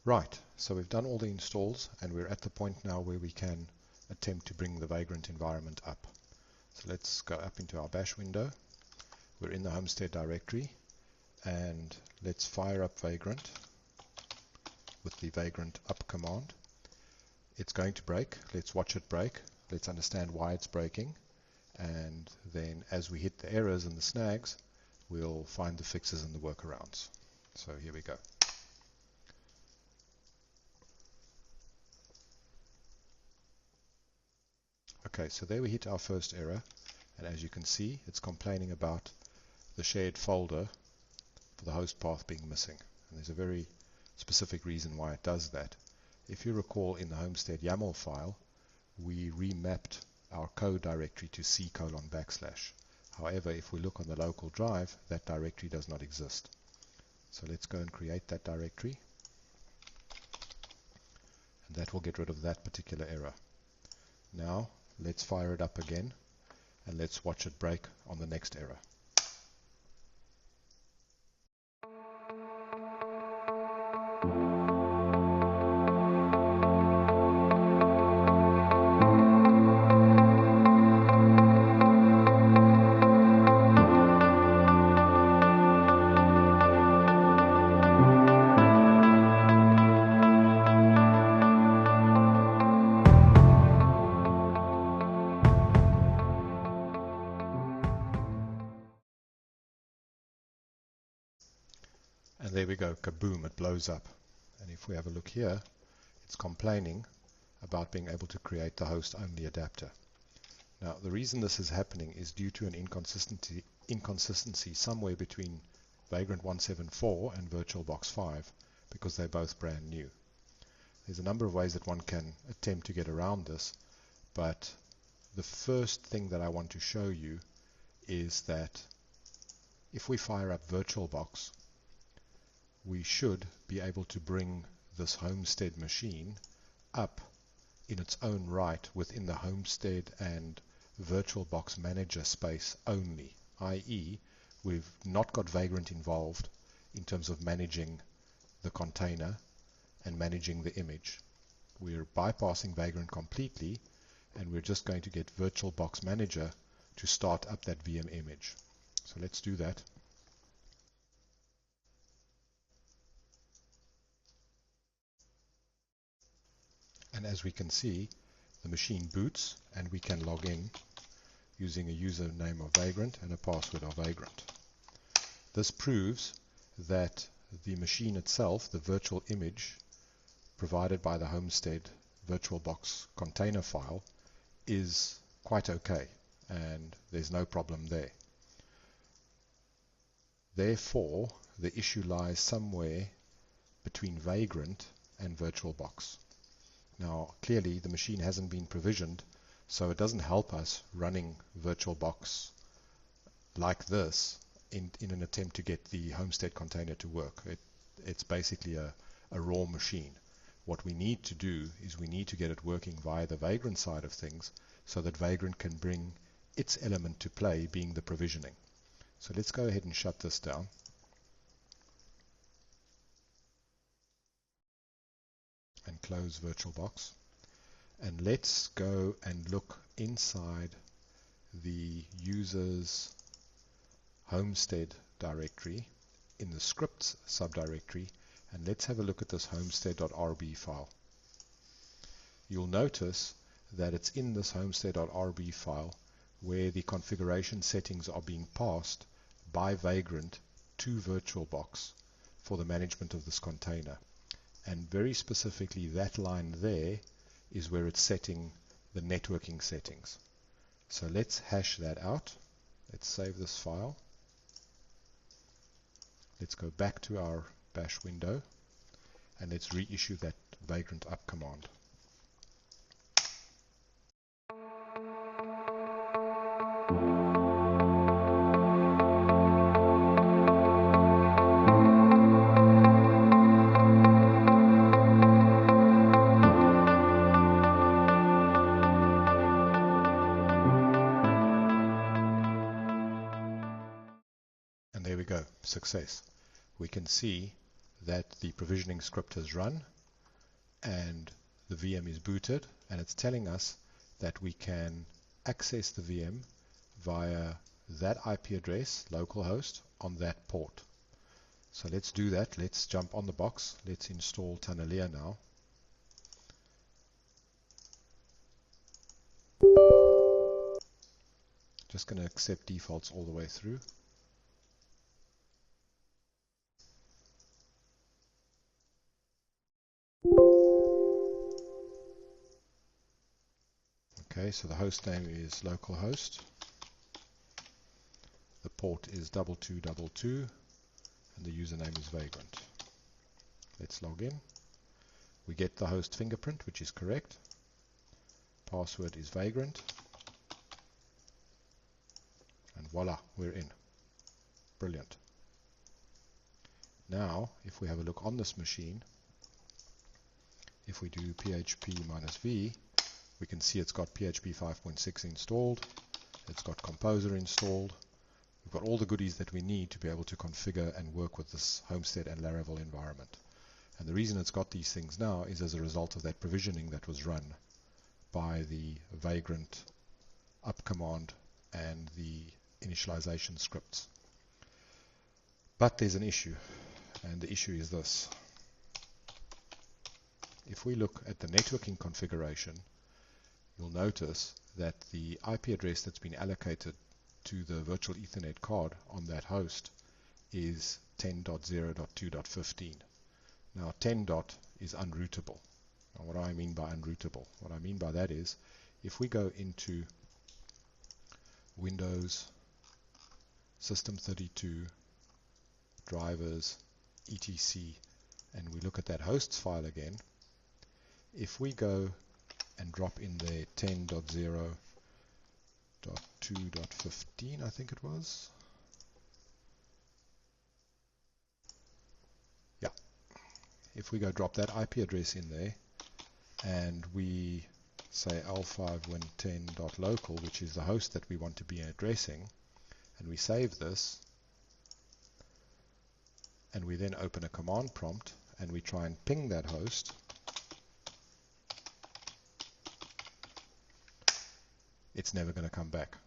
Right, so we've done all the installs and we're at the point now where we can attempt to bring the Vagrant environment up. So let's go up into our bash window. We're in the Homestead directory and let's fire up Vagrant with the Vagrant up command. It's going to break. Let's watch it break. Let's understand why it's breaking, and then as we hit the errors and the snags, we'll find the fixes and the workarounds. So here we go. Okay, so there we hit our first error, and as you can see, it's complaining about the shared folder for the host path being missing. And there's a very specific reason why it does that. If you recall, in the Homestead YAML file, we remapped our code directory to c:/. However, if we look on the local drive, that directory does not exist. So let's go and create that directory, and that will get rid of that particular error. Now let's fire it up again and let's watch it break on the next error. And there we go, kaboom, it blows up. And if we have a look here, it's complaining about being able to create the host-only adapter. Now, the reason this is happening is due to an inconsistency somewhere between Vagrant 174 and VirtualBox 5, because they're both brand new. There's a number of ways that one can attempt to get around this, but the first thing that I want to show you is that if we fire up VirtualBox, we should be able to bring this Homestead machine up in its own right within the Homestead and VirtualBox manager space only, i.e. we've not got Vagrant involved in terms of managing the container and managing the image. We're bypassing Vagrant completely, and we're just going to get VirtualBox manager to start up that VM image. So let's do that. And as we can see, the machine boots and we can log in using a username of Vagrant and a password of Vagrant. This proves that the machine itself, the virtual image provided by the Homestead VirtualBox container file, is quite okay, and there's no problem there. Therefore, the issue lies somewhere between Vagrant and VirtualBox. Now, clearly the machine hasn't been provisioned, so it doesn't help us running VirtualBox like this in an attempt to get the Homestead container to work. It's basically a raw machine. What we need to do is we need to get it working via the Vagrant side of things so that Vagrant can bring its element to play, being the provisioning. So let's go ahead and shut this down. And close VirtualBox, and let's go and look inside the user's Homestead directory in the scripts subdirectory, and let's have a look at this homestead.rb file. You'll notice that it's in this homestead.rb file where the configuration settings are being passed by Vagrant to VirtualBox for the management of this container. And very specifically, that line there is where it's setting the networking settings. So let's hash that out. Let's save this file. Let's go back to our bash window and let's reissue that Vagrant up command. And there we go, success. We can see that the provisioning script has run and the VM is booted, and it's telling us that we can access the VM via that IP address, localhost, on that port. So let's do that. Let's jump on the box. Let's install Tunnelia now. Just going to accept defaults all the way through. Okay, so the host name is localhost. The port is 2222 and the username is Vagrant. Let's log in. We get the host fingerprint, which is correct. Password is Vagrant. And voila, we're in. Brilliant. Now, if we have a look on this machine, if we do php-v, we can see it's got PHP 5.6 installed. It's got Composer installed. We've got all the goodies that we need to be able to configure and work with this Homestead and Laravel environment. And the reason it's got these things now is as a result of that provisioning that was run by the Vagrant up command and the initialization scripts. But there's an issue, and the issue is this. If we look at the networking configuration, you'll notice that the IP address that's been allocated to the virtual Ethernet card on that host is 10.0.2.15. Now 10. Is unroutable. Now what do I mean by unroutable? What I mean by that is if we go into Windows, System32, drivers, etc, and we look at that hosts file again, if we go and drop in there 10.0.2.15, I think it was. Yeah. If we go drop that IP address in there and we say l5win10.local, which is the host that we want to be addressing, and we save this, and we then open a command prompt and we try and ping that host, it's never going to come back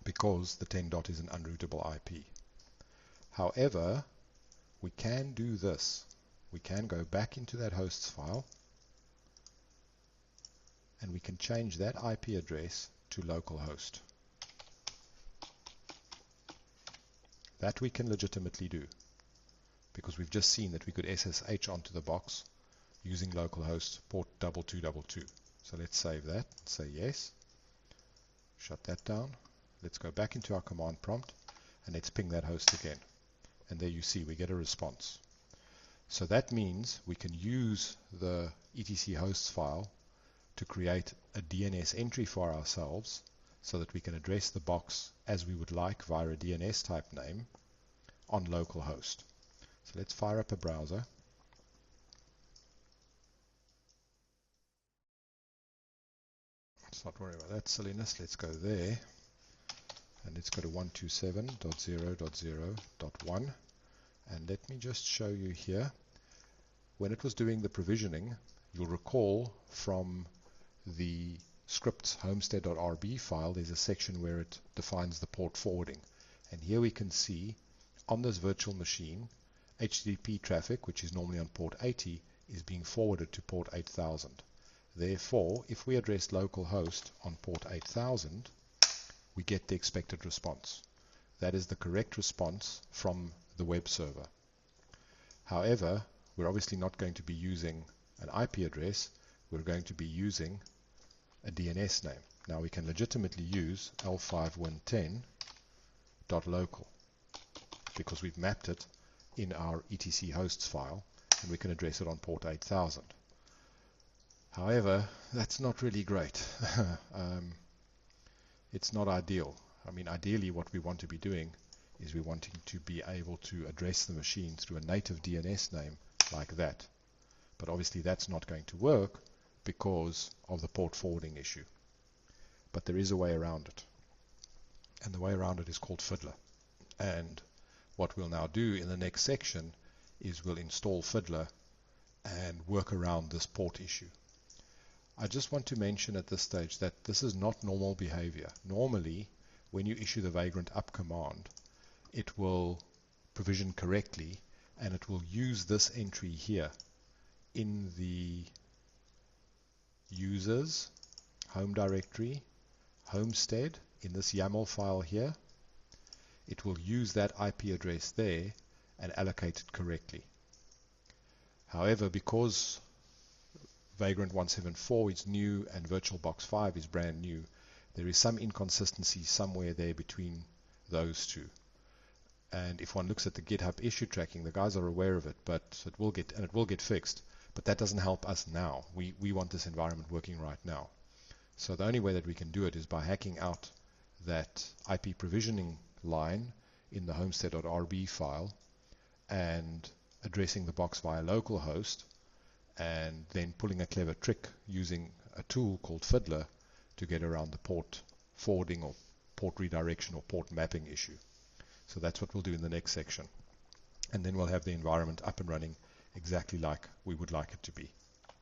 because the 10. Is an unroutable IP. However, we can do this. We can go back into that hosts file and we can change that IP address to localhost. That we can legitimately do because we've just seen that we could SSH onto the box using localhost port 2222. So let's save that and say yes. Shut that down. Let's go back into our command prompt and let's ping that host again. And there you see we get a response. So that means we can use the etc hosts file to create a DNS entry for ourselves so that we can address the box as we would like via a DNS type name on localhost. So let's fire up a browser. Let's not worry about that silliness. Let's go there and let's go to 127.0.0.1 and let me just show you here. When it was doing the provisioning, you'll recall from the scripts homestead.rb file, there's a section where it defines the port forwarding. And here we can see on this virtual machine, HTTP traffic, which is normally on port 80, is being forwarded to port 8000. Therefore, if we address localhost on port 8000, we get the expected response. That is the correct response from the web server. However, we're obviously not going to be using an IP address. We're going to be using a DNS name. Now we can legitimately use l5win10.local because we've mapped it in our etc hosts file and we can address it on port 8000. However, that's not really great. It's not ideal. I mean, ideally what we want to be doing is we're wanting to be able to address the machine through a native DNS name like that. But obviously that's not going to work because of the port forwarding issue. But there is a way around it. And the way around it is called Fiddler. And what we'll now do in the next section is we'll install Fiddler and work around this port issue. I just want to mention at this stage that this is not normal behavior. Normally, when you issue the vagrant up command, it will provision correctly and it will use this entry here in the users home directory, Homestead, in this YAML file here. It will use that IP address there and allocate it correctly. However, because Vagrant 174 is new and VirtualBox 5 is brand new, there is some inconsistency somewhere there between those two. And if one looks at the GitHub issue tracking, the guys are aware of it, but it will get fixed. But that doesn't help us now. We want this environment working right now. So the only way that we can do it is by hacking out that IP provisioning line in the homestead.rb file and addressing the box via localhost, and then pulling a clever trick using a tool called Fiddler to get around the port forwarding or port redirection or port mapping issue. So that's what we'll do in the next section. And then we'll have the environment up and running exactly like we would like it to be.